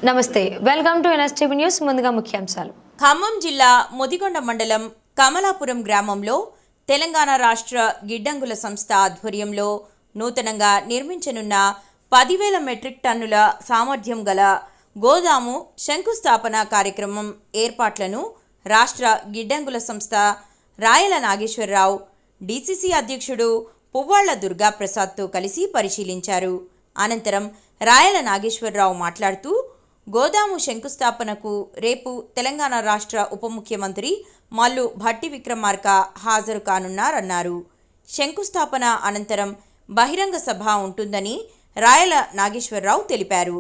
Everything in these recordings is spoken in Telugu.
నమస్తే, వెల్కమ్ టు ఎన్ఎస్టీవీ న్యూస్. ముందుగా ముఖ్యాంశాలు. ఖమ్మం జిల్లా ముదిగొండ మండలం కమలాపురం గ్రామంలో తెలంగాణ రాష్ట్ర గిడ్డంగుల సంస్థ ఆధ్వర్యంలో నూతనంగా నిర్మించనున్న 10,000 మెట్రిక్ టన్నుల సామర్థ్యం గల గోదాము శంకుస్థాపన కార్యక్రమం ఏర్పాట్లను రాష్ట్ర గిడ్డంగుల సంస్థ రాయల నాగేశ్వరరావు, డీసీసీ అధ్యక్షుడు పువ్వాళ్ల దుర్గా ప్రసాద్తో కలిసి పరిశీలించారు. అనంతరం రాయల నాగేశ్వరరావు మాట్లాడుతూ గోదాము శంకుస్థాపనకు రేపు తెలంగాణ రాష్ట్ర ఉప ముఖ్యమంత్రి మల్లు భట్టి విక్రమార్క హాజరు కానున్నారన్నారు. శంకుస్థాపన అనంతరం బహిరంగ సభ ఉంటుందని రాయల నాగేశ్వరరావు తెలిపారు.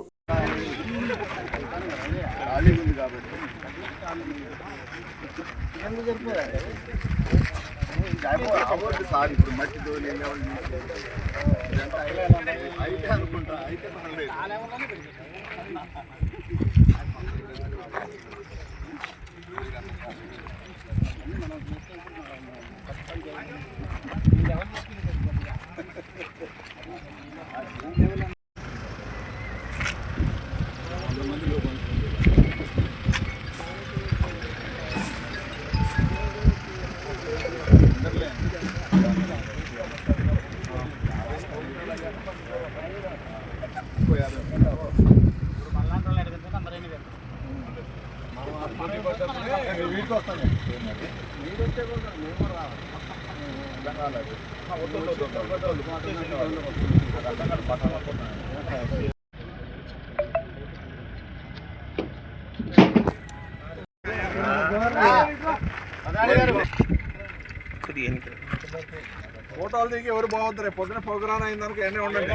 ఫోటోలు దిగి ఎవరు బాగుంటారు పొద్దున ప్రోగ్రామ్ అయిన దానికి ఎన్ని ఉండండి.